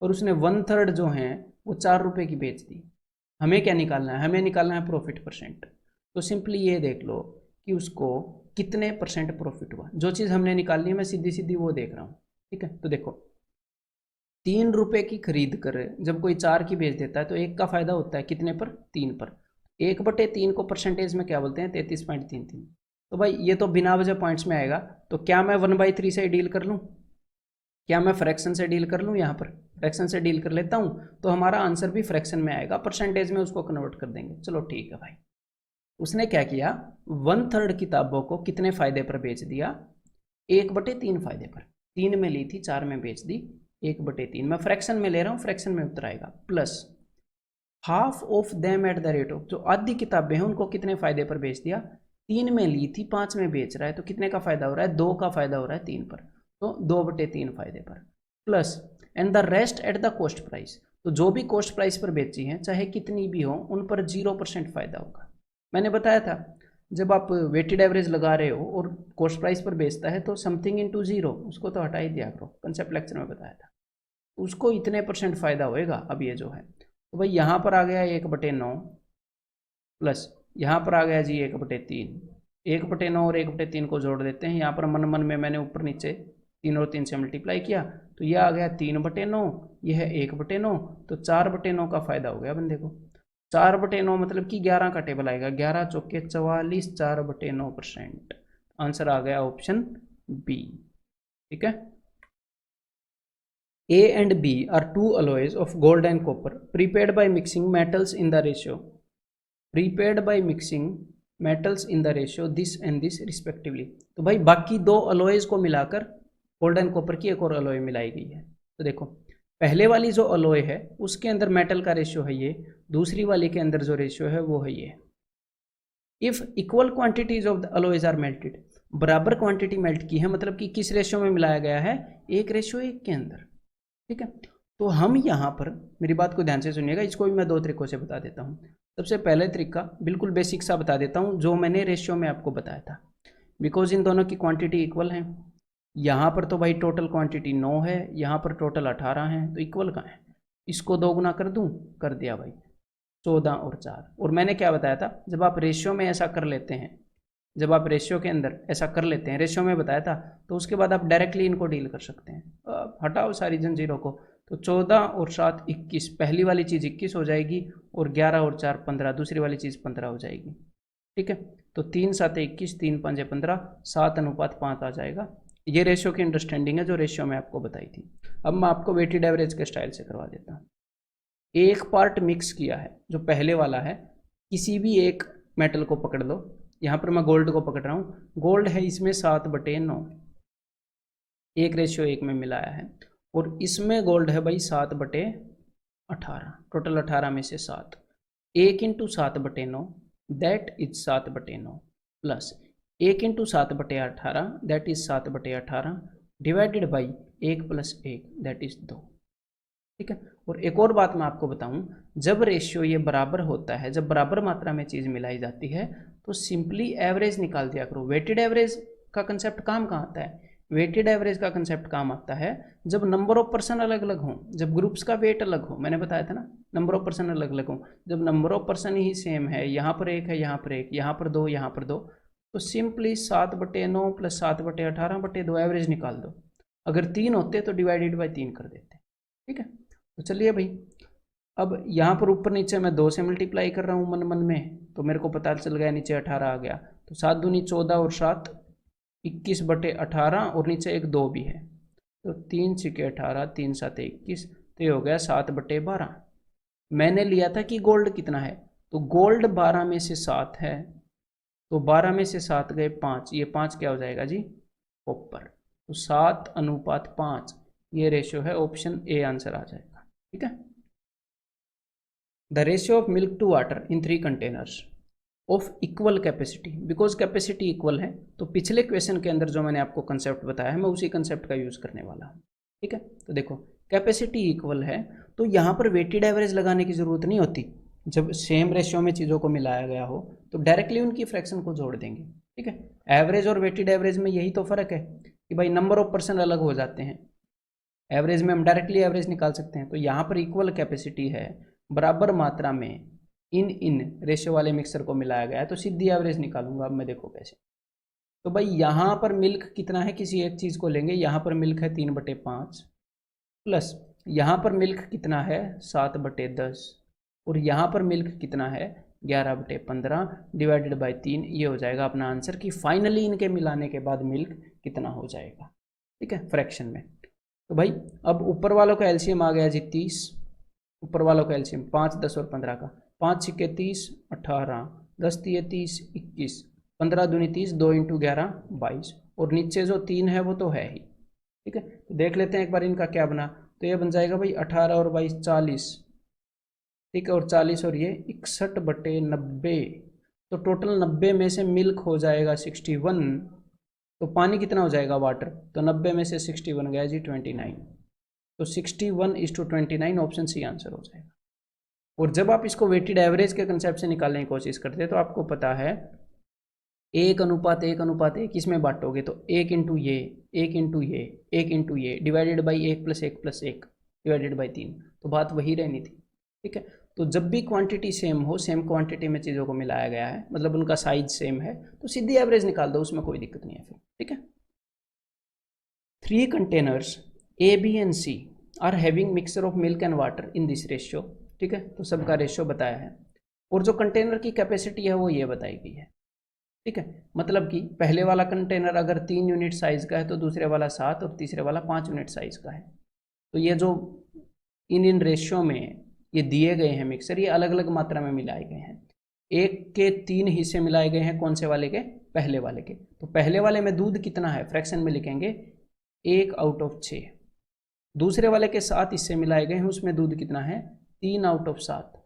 और उसने 1/3 जो हैं वो 4 रुपये की बेच दी। हमें क्या निकालना है, हमें निकालना है प्रॉफिट परसेंट। तो सिंपली ये देख लो कि उसको कितने % प्रॉफिट हुआ, जो चीज़ हमने निकालनी है मैं सीधी सीधी वो देख रहा हूँ, ठीक है। तो देखो 3 रुपये की खरीद कर जब कोई 4 की बेच देता है तो एक का फायदा होता है कितने पर, 3 पर। 1/3 को परसेंटेज में क्या बोलते हैं, 33.33। तो भाई ये तो बिना वजह पॉइंट्स में आएगा, तो क्या मैं 1/3 से डील कर लूँ, क्या मैं फ्रैक्शन से डील कर लूँ, यहाँ पर फ्रैक्शन से डील कर लेता हूँ, तो हमारा आंसर भी फ्रैक्शन में आएगा, परसेंटेज में उसको कन्वर्ट कर देंगे। चलो ठीक है भाई। उसने क्या किया, 1/3 किताबों को कितने फायदे पर बेच दिया, 1/3 फायदे पर। 3 में ली थी, 4 में बेच दी, 1/3। मैं फ्रैक्शन में ले रहा हूँ, फ्रैक्शन में उतर आएगा, plus half of them at the rate of, जो आधी किताबें हैं उनको कितने फायदे पर बेच दिया, 3 में ली थी, 5 में बेच रहा है, तो कितने का फायदा हो रहा है, 2 का फायदा हो रहा है 3 पर, तो 2/3 फायदे पर, plus and the rest at the cost price. तो जो भी कॉस्ट प्राइस पर बेची हैं चाहे कितनी भी हो उन पर 0% फायदा होगा। मैंने बताया था जब आप वेटेड एवरेज लगा रहे हो और कॉस्ट प्राइस पर बेचता है तो समथिंग इनटू 0, उसको तो हटा ही दिया करो, कंसेप्ट लेक्चर में बताया था, उसको इतने % फायदा होएगा। अब ये जो है तो भाई यहाँ पर आ गया 1/9, प्लस यहाँ पर आ गया जी 1/3, 1/9 और 1/3 को जोड़ देते हैं। यहाँ पर मन मन में मैंने ऊपर नीचे 3 और 3 से मल्टीप्लाई किया तो ये आ गया 3/9, यह है 1/9, तो 4/9 का फायदा हो गया बंदे को। 4/9 मतलब कि 11 का टेबल आएगा, 11 चौके 44, 4/9%। आंसर आ गया ऑप्शन बी। ठीक है। A and B are two alloys of gold and copper prepared by mixing metals in the ratio. Prepared by mixing metals in the ratio this and this respectively. तो भाई बाकी दो alloys को मिलाकर gold and copper की एक और alloy मिलाई गई है। तो देखो पहले वाली जो अलॉय है उसके अंदर मेटल का रेशियो है ये, दूसरी वाली के अंदर जो रेशियो है वो है ये। If equal quantities of the alloys are melted, बराबर क्वांटिटी मेल्ट की है, मतलब कि किस रेशियो में मिलाया गया है, 1:1 के अंदर। ठीक है। तो हम यहाँ पर मेरी बात को ध्यान से सुनिएगा, इसको भी मैं 2 तरीकों से बता देता हूँ। सबसे पहले तरीका बिल्कुल बेसिक सा बता देता हूँ जो मैंने रेशियो में आपको बताया था। बिकॉज इन दोनों की क्वांटिटी इक्वल है। यहाँ पर तो भाई टोटल क्वांटिटी 9 है, यहाँ पर टोटल 18 है, तो इक्वल कहाँ है। इसको 2 गुना कर दूँ, कर दिया भाई, 14 और 4। और मैंने क्या बताया था, जब आप रेशियो में ऐसा कर लेते हैं, जब आप रेशियो के अंदर ऐसा कर लेते हैं, रेशियो में बताया था, तो उसके बाद आप डायरेक्टली इनको डील कर सकते हैं। हटाओ सारी जंजीरों को, तो 14 और 7 21, पहली वाली चीज़ 21 हो जाएगी, और 11 और 4 15, दूसरी वाली चीज़ 15 हो जाएगी। ठीक है। तो 3 7 21, 3 5 15, 7:5 आ जाएगा। ये रेशियो की अंडरस्टैंडिंग है जो रेशियो में आपको बताई थी। अब मैं आपको वेटेड एवरेज के स्टाइल से करवा देता हूँ। एक पार्ट मिक्स किया है जो पहले वाला है, किसी भी एक मेटल को पकड़ लो, यहाँ पर मैं गोल्ड को पकड़ रहा हूँ, गोल्ड है इसमें 7/9, 1:1 में मिलाया है, और इसमें गोल्ड है भाई 7/18, टोटल 18 में से 7, 1 × 7/9 that is 7/9, plus 1 × 7/18 that is 7/18, divided by 1 + 1 that is 2। ठीक है। और एक और बात मैं आपको बताऊं, जब रेशियो ये बराबर होता है, जब बराबर मात्रा में चीज़ मिलाई जाती है, तो सिंपली एवरेज निकाल दिया करो। वेटेड एवरेज का कंसेप्ट काम कहाँ आता है, वेटेड एवरेज का कंसेप्ट काम आता है जब नंबर ऑफ पर्सन अलग अलग हों, जब ग्रुप्स का वेट अलग हो। मैंने बताया था ना, नंबर ऑफ पर्सन अलग अलग हो, जब number of person he same है, यहाँ पर 1 है, यहाँ पर 1, यहाँ पर 2, यहाँ पर 2, तो सिंपली 7/9 + 7/18/2 एवरेज निकाल दो। अगर 3 होते तो डिवाइडेड बाई 3 कर देते। ठीक है। तो चलिए भाई, अब यहाँ पर ऊपर नीचे मैं 2 से मल्टीप्लाई कर रहा हूँ मन मन में, तो मेरे को पता चल गया नीचे 18 आ गया, तो 7 दूनी 14 और 7 21/18, और नीचे एक 2 भी है, तो 3 × 18, 3 7 21, तो ये हो गया 7/12। मैंने लिया था कि गोल्ड कितना है, तो गोल्ड 12 में से 7 है, तो 12 में से 7 गए 5, ये 5 क्या हो जाएगा जी, कॉपर, तो 7:5 ये रेशियो है, ऑप्शन ए आंसर आ जाएगा। ठीक है। The ratio of milk to water in 3 containers of equal capacity, because capacity equal है, तो पिछले क्वेश्चन के अंदर जो मैंने आपको कंसेप्ट बताया है, मैं उसी कंसेप्ट का यूज़ करने वाला हूँ। ठीक है। तो देखो कैपेसिटी इक्वल है, तो यहाँ पर वेटेड एवरेज लगाने की ज़रूरत नहीं होती। जब सेम रेशियो में चीज़ों को मिलाया गया हो तो डायरेक्टली उनकी फ्रैक्शन को जोड़ देंगे। ठीक है। एवरेज और वेटेड एवरेज में यही तो फ़र्क है कि भाई नंबर ऑफ पर्सन अलग हो जाते हैं, एवरेज में हम डायरेक्टली एवरेज निकाल सकते हैं। तो यहाँ पर इक्वल कैपेसिटी है, बराबर मात्रा में इन रेशियो वाले मिक्सर को मिलाया गया है, तो सीधी एवरेज निकालूंगा। अब मैं देखो कैसे, तो भाई यहाँ पर मिल्क कितना है, किसी एक चीज़ को लेंगे, यहाँ पर मिल्क है 3/5, प्लस यहाँ पर मिल्क कितना है 7/10, और यहाँ पर मिल्क कितना है 11/15, डिवाइडेड बाई 3, ये हो जाएगा अपना आंसर कि फाइनली इनके मिलाने के बाद मिल्क कितना हो जाएगा। ठीक है, फ्रैक्शन में। तो भाई अब ऊपर वालों का एलसीएम आ गया जी 30, ऊपर वालों का एलसीएम 5 10 और 15 का, 5 × 30 18, 10 × 30 21, 15 दूनी 30, 2 × 11 22, और नीचे जो 3 है वो तो है ही। ठीक है। तो देख लेते हैं एक बार इनका क्या बना, तो ये बन जाएगा भाई 18 और 22 40, ठीक है, और 40 और ये 61/90, तो टोटल 90 में से मिल्क हो जाएगा 61, तो पानी कितना हो जाएगा वाटर, तो 90 में से 61 गया जी 29, तो 61:29 ऑप्शन सी आंसर हो जाएगा। और जब आप इसको वेटेड एवरेज के कंसेप्ट से निकालने की कोशिश करते हैं तो आपको पता है 1:1:1 किसमें बांटोगे, तो 1 × ये 1 × ये 1 × ये डिवाइडेड बाई 1 + 1 + 1 डिवाइडेड बाई 3, तो बात वही रहनी थी। ठीक है। तो जब भी क्वांटिटी सेम हो, सेम क्वांटिटी में चीज़ों को मिलाया गया है, मतलब उनका साइज सेम है, तो सीधी एवरेज निकाल दो, उसमें कोई दिक्कत नहीं है फिर, ठीक है। 3 containers A B and C are having mixture of milk and water in this ratio, ठीक है, तो सबका रेशियो बताया है, और जो कंटेनर की कैपेसिटी है वो ये बताई गई है, ठीक है। मतलब कि पहले वाला कंटेनर अगर 3 यूनिट साइज का है तो दूसरे वाला 7 और तीसरे वाला 5 यूनिट साइज का है। तो ये जो इन रेशियो में ये दिए गए हैं मिक्सर, ये अलग अलग मात्रा में मिलाए गए हैं। एक के 3 हिस्से मिलाए गए हैं, कौन से वाले के? पहले वाले के। तो पहले वाले में दूध कितना है, फ्रैक्शन में लिखेंगे 1/6। दूसरे वाले के 7 हिस्से मिलाए गए हैं, उसमें दूध कितना है? 3/7,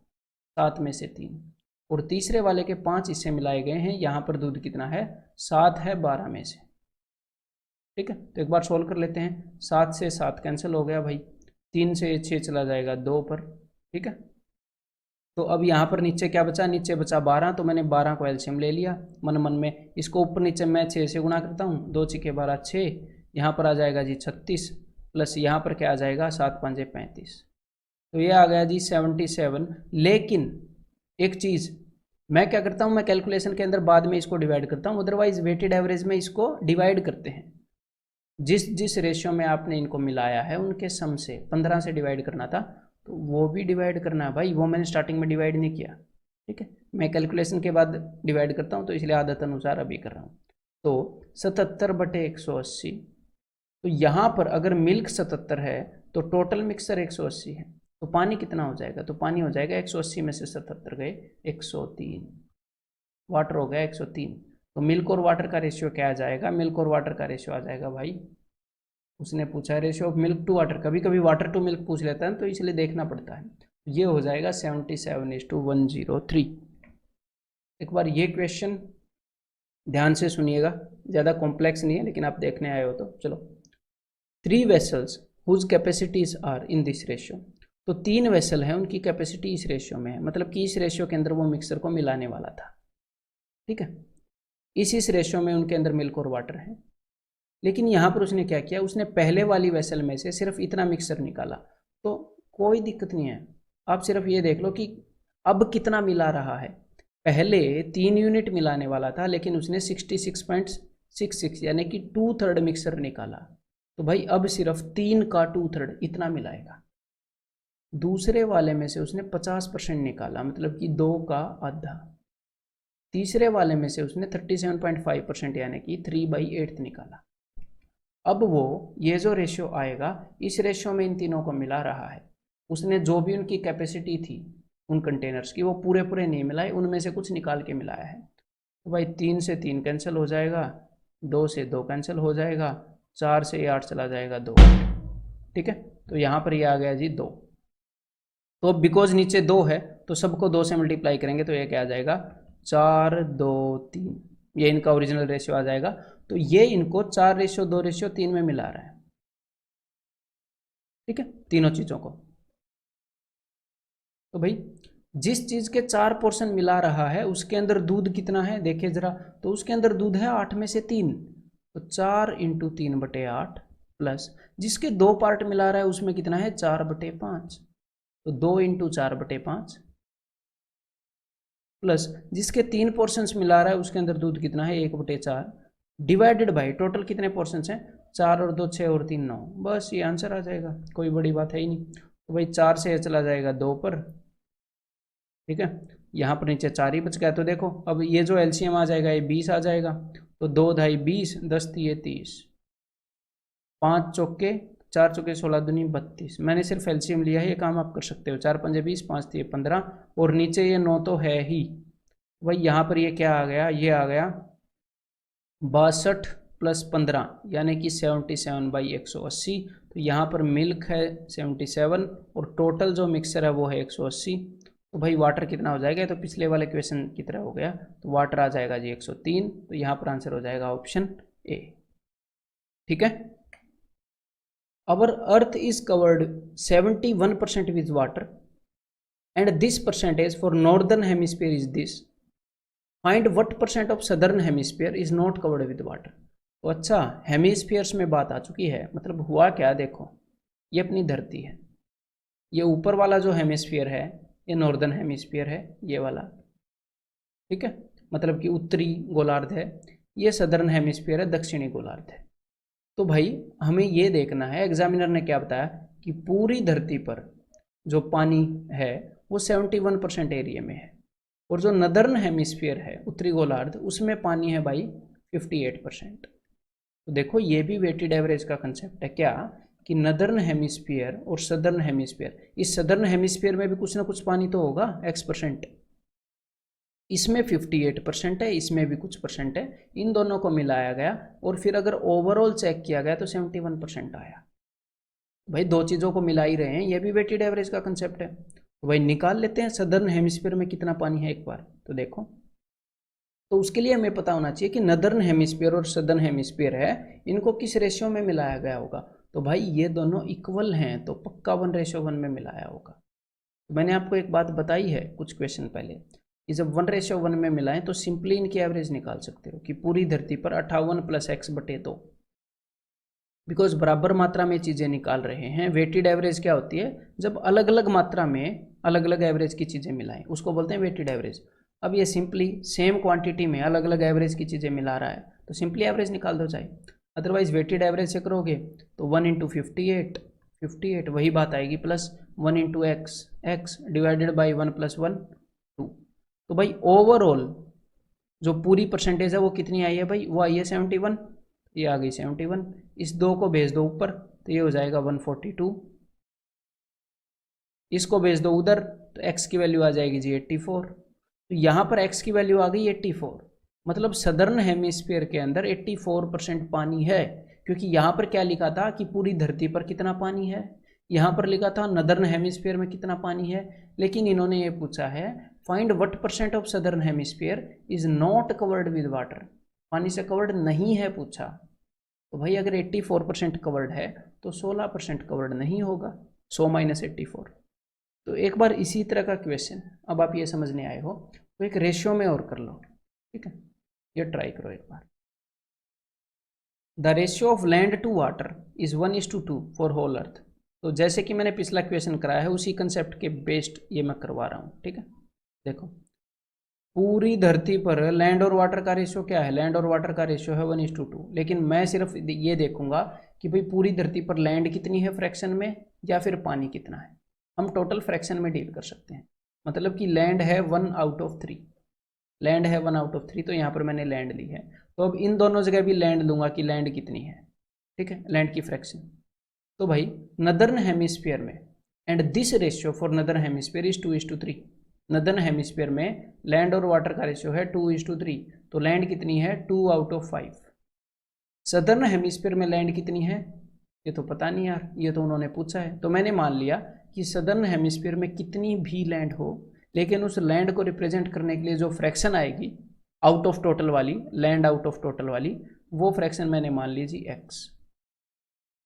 7 में से 3। और तीसरे वाले के 5 हिस्से मिलाए गए हैं, यहाँ पर दूध कितना है? 7 है 12 में से, ठीक है। तो एक बार सोल्व कर लेते हैं। 7 से 7 कैंसिल हो गया भाई, 3 से 6 चला जाएगा 2 पर, ठीक है। तो अब यहाँ पर नीचे क्या बचा? नीचे बचा 12, तो मैंने 12 को एलसीएम ले लिया मन मन में। इसको ऊपर नीचे मैं 6 से गुणा करता हूँ, 2 × 12 6, यहाँ पर आ जाएगा जी 36, प्लस यहाँ पर क्या आ जाएगा? 7 × 5 = 35। तो ये आ गया जी 77। लेकिन एक चीज़ मैं क्या करता हूँ, मैं कैलकुलेशन के अंदर बाद में इसको डिवाइड करता हूँ, अदरवाइज वेटेड एवरेज में इसको डिवाइड करते हैं। जिस जिस रेशियो में आपने इनको मिलाया है उनके सम से 15 से डिवाइड करना था, तो वो भी डिवाइड करना है भाई, वो मैंने स्टार्टिंग में डिवाइड नहीं किया, ठीक है। मैं कैलकुलेशन के बाद डिवाइड करता हूँ, तो इसलिए आदत अनुसार अभी कर रहा हूँ। तो 77/180, तो यहाँ पर अगर मिल्क 77 है तो टोटल मिक्सर 180 है, तो पानी कितना हो जाएगा? तो पानी हो जाएगा 180 में से 77 गए 103, वाटर हो गया 103। तो मिल्क और वाटर का रेशियो क्या आ जाएगा? मिल्क और वाटर का रेशियो आ जाएगा भाई, उसने पूछा है ratio of milk to water, कभी कभी वाटर टू मिल्क पूछ लेता है, तो इसलिए देखना पड़ता है। ये हो जाएगा 77:103। एक बार ये क्वेश्चन ध्यान से सुनिएगा, ज़्यादा कॉम्प्लेक्स नहीं है, लेकिन आप देखने आए हो तो चलो। 3 vessels whose capacities are in this ratio, तो 3 वेसल हैं, उनकी कैपेसिटी इस रेशियो में है, मतलब कि इस रेशियो के अंदर वो मिक्सर को मिलाने वाला था, ठीक है। इस रेशियो में उनके अंदर मिल्क और वाटर है। लेकिन यहाँ पर उसने क्या किया, उसने पहले वाली वेसल में से सिर्फ इतना मिक्सर निकाला, तो कोई दिक्कत नहीं है। आप सिर्फ ये देख लो कि अब कितना मिला रहा है। पहले 3 यूनिट मिलाने वाला था, लेकिन उसने 66.66 यानी कि 2/3 मिक्सर निकाला, तो भाई अब सिर्फ 3 का 2/3 इतना मिलाएगा। दूसरे वाले में से उसने 50% निकाला, मतलब कि 2 का आधा। तीसरे वाले में से उसने 37.5% यानी कि 3/8 निकाला। अब वो ये जो रेशियो आएगा, इस रेशियो में इन तीनों को मिला रहा है। उसने जो भी उनकी कैपेसिटी थी उन कंटेनर्स की, वो पूरे पूरे नहीं मिलाए, उनमें से कुछ निकाल के मिलाया है। तो भाई 3 से 3 कैंसिल हो जाएगा, 2 से 2 कैंसिल हो जाएगा, 4 से 8 चला जाएगा 2, ठीक है। तो यहाँ पर ये आ गया जी 2। तो बिकॉज नीचे 2 है तो सबको 2 से मल्टीप्लाई करेंगे, तो ये क्या आ जाएगा? 4 2 3, ये इनका ओरिजिनल रेशियो आ जाएगा। तो ये इनको 4:2:3 में मिला रहा है, ठीक है, तीनों चीज़ों को। तो भाई जिस चीज़ के 4 पोर्शन मिला रहा है उसके अंदर दूध कितना है देखिए ज़रा, तो उसके अंदर दूध है 8 में से 3, तो 4 × 3/8 प्लस जिसके 2 पार्ट मिला रहा है उसमें कितना है? 4/5, तो 2 × 4/5 प्लस जिसके 3 पोर्शंस मिला रहा है उसके अंदर दूध कितना है? 1/4 डिवाइडेड बाई टोटल कितने पोर्शंस हैं? 4 और 2 6 और 3 9, बस ये आंसर आ जाएगा, कोई बड़ी बात है ही नहीं। तो भाई 4 से चला जाएगा 2 पर, ठीक है। यहाँ पर नीचे 4 ही बच गया, तो देखो अब ये जो एलसीएम आ जाएगा ये 20 आ जाएगा, तो 2 × 2 = 20, 10 × 3 = 30, 5 चौके 4 चौके 16 दूनी 32। मैंने सिर्फ एलसीएम लिया है, ये काम आप कर सकते हो। 4 × 5 = 20, 5 × 3 = 15, और नीचे ये 9 तो है ही। भाई यहाँ पर ये क्या आ गया? ये आ गया 62 + 15 यानी कि 77/180। तो यहाँ पर मिल्क है 77 और टोटल जो मिक्सर है वो है 180। तो भाई वाटर कितना हो जाएगा? तो पिछले वाले क्वेश्चन की तरह हो गया, तो वाटर आ जाएगा जी 103। तो यहाँ पर आंसर हो जाएगा ऑप्शन ए, ठीक है। Our earth is covered 71% with water and this percentage for northern hemisphere is this. Find what percent of southern hemisphere is not covered with water. तो अच्छा, हेमिस्फीयर्स में बात आ चुकी है, मतलब हुआ क्या? देखो ये अपनी धरती है, ये ऊपर वाला जो हेमिस्फीयर है ये नॉर्दर्न हेमिस्फीयर है ये वाला, ठीक है, मतलब कि उत्तरी गोलार्ध है। ये सदर्न हेमिस्फीयर है, दक्षिणी गोलार्ध है। तो भाई हमें ये देखना है, एग्जामिनर ने क्या बताया कि पूरी धरती पर जो पानी है वो 71% एरिया में है, और जो नदर्न हेमिस्फीयर है उत्तरी गोलार्ध उसमें पानी है भाई 58%। तो देखो ये भी वेटेड एवरेज का कंसेप्ट है क्या, कि नदर्न हेमिस्फीयर और सदर्न हेमिस्फीयर, इस सदर्न हेमिस्फीयर में भी कुछ ना कुछ पानी तो होगा x%, इसमें 58% है, इसमें भी कुछ परसेंट है, इन दोनों को मिलाया गया और फिर अगर ओवरऑल चेक किया गया तो 71% आया। भाई दो चीज़ों को मिला ही रहे हैं, ये भी वेटेड एवरेज का कंसेप्ट है। तो भाई निकाल लेते हैं सदर्न हेमिस्फीयर में कितना पानी है एक बार, तो देखो, तो उसके लिए हमें पता होना चाहिए कि नदर्न हेमिस्फीयर और सदर्न हेमिस्फीयर है, इनको किस रेशियो में मिलाया गया होगा। तो भाई ये दोनों इक्वल हैं तो पक्का 1:1 में मिलाया होगा। तो मैंने आपको एक बात बताई है कुछ क्वेश्चन पहले कि जब 1:1 में मिलाएं तो सिंपली इनकी एवरेज निकाल सकते हो कि पूरी धरती पर 58 + x/2, बिकॉज बराबर मात्रा में चीज़ें निकाल रहे हैं। वेटेड एवरेज क्या होती है, जब अलग अलग मात्रा में अलग अलग एवरेज की चीज़ें मिलाएं उसको बोलते हैं वेटेड एवरेज। अब ये सिंपली सेम क्वांटिटी में अलग अलग एवरेज की चीज़ें मिला रहा है तो सिंपली एवरेज निकाल दो चाहे, अदरवाइज वेटेड एवरेज से करोगे तो 1 × 58 वही बात आएगी, प्लस 1 × x डिवाइडेड बाई 1 + 1 2। तो भाई ओवरऑल जो पूरी परसेंटेज है वो कितनी आई है भाई, वो आई है 71, ये आ गई 71। इस 2 को भेज दो ऊपर तो ये हो जाएगा 142, इसको भेज दो उधर तो x की वैल्यू आ जाएगी जी 84। तो यहाँ पर x की वैल्यू आ गई 84, मतलब सदर्न हेमिस्फीयर के अंदर 84% पानी है, क्योंकि यहाँ पर क्या लिखा था कि पूरी धरती पर कितना पानी है, यहाँ पर लिखा था नदर्न हेमिस्फीयर में कितना पानी है, लेकिन इन्होंने ये पूछा है find what % of southern hemisphere is not covered with water, पानी से कवर्ड नहीं है पूछा। तो भाई अगर 84% कवर्ड है तो 16% कवर्ड नहीं होगा, 100 - 84। तो एक बार इसी तरह का क्वेश्चन अब आप ये समझने आए हो तो एक रेशियो में और कर लो, ठीक है, ये ट्राई करो एक बार। The ratio of land to water is 1:2 for whole earth. तो जैसे कि मैंने पिछला क्वेश्चन कराया है उसी कंसेप्ट के बेस्ड ये मैं करवा रहा हूँ, ठीक है। देखो पूरी धरती पर लैंड और वाटर का रेशियो क्या है, लैंड और वाटर का रेशियो है 1:2, लेकिन मैं सिर्फ ये देखूंगा कि भाई पूरी धरती पर लैंड कितनी है फ्रैक्शन में या फिर पानी कितना है। हम टोटल फ्रैक्शन में डील कर सकते हैं, मतलब कि लैंड है 1/3, लैंड है 1/3, तो यहाँ पर मैंने लैंड ली है, तो अब इन दोनों जगह भी लैंड लूंगा कि लैंड कितनी है, ठीक है, लैंड की फ्रैक्शन। तो भाई नदर्न हेमिस्फीयर में and this ratio for northern hemisphere is 2:3, northern hemisphere में लैंड और वाटर का रेशियो है 2:3, तो लैंड कितनी है 2/5। सदर्न हेमिस्फीयर में लैंड कितनी है ये तो पता नहीं यार, ये तो उन्होंने पूछा है, तो मैंने मान लिया कि सदर्न हेमिस्फीयर में कितनी भी लैंड हो, लेकिन उस लैंड को रिप्रेजेंट करने के लिए जो फ्रैक्शन आएगी आउट ऑफ टोटल वाली, लैंड आउट ऑफ टोटल वाली, वो फ्रैक्शन मैंने मान ली जी x।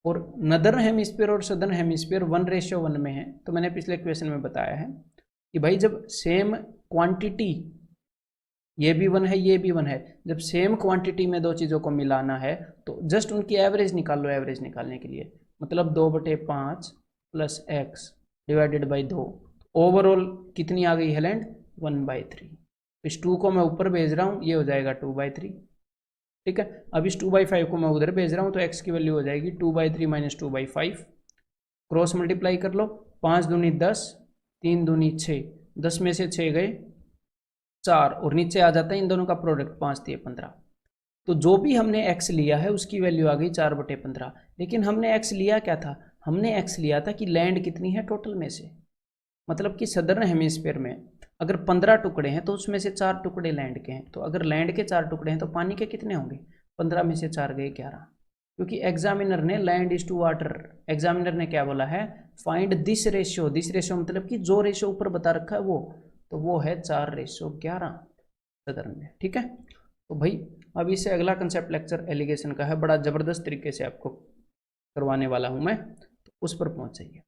और नदर्न हेमिस्फीयर और सदर्न हेमिस्फीयर 1:1 में है, तो मैंने पिछले क्वेश्चन में बताया है कि भाई जब सेम क्वांटिटी, ये भी 1 है ये भी 1 है, जब सेम क्वांटिटी में दो चीज़ों को मिलाना है तो जस्ट उनकी एवरेज निकाल लो। एवरेज निकालने के लिए मतलब 2/5 + x डिवाइडेड बाई 2, ओवरऑल कितनी आ गई है लैंड 1/3। इस 2 को मैं ऊपर भेज रहा हूँ, ये हो जाएगा 2/3, ठीक है। अब इस 2/5 को मैं उधर भेज रहा हूँ तो x की वैल्यू हो जाएगी 2/3 - 2/5, क्रॉस मल्टीप्लाई कर लो, 5 दूनी 10, 3 दूनी 6, 10 में से 6 गए 4 और नीचे आ जाता है इन दोनों का प्रोडक्ट 5 × 15। तो जो भी हमने x लिया है उसकी वैल्यू आ गई 4/15, लेकिन हमने x लिया क्या था, हमने x लिया था कि लैंड कितनी है टोटल में से, मतलब कि सदर्न हेमिस्फीयर में अगर 15 टुकड़े हैं तो उसमें से 4 टुकड़े लैंड के हैं, तो अगर लैंड के 4 टुकड़े हैं तो पानी के कितने होंगे, 15 में से 4 गए 11, क्योंकि एग्जामिनर ने land is to water, examiner ने क्या बोला है find this ratio, this ratio मतलब कि जो रेशियो ऊपर बता रखा है वो, तो वो है 4:11 सदर्न में, ठीक है। तो भाई अब इससे अगला कंसेप्ट लेक्चर एलिगेशन का है, बड़ा ज़बरदस्त तरीके से आपको करवाने वाला हूँ मैं, तो उस पर पहुँच जाइए।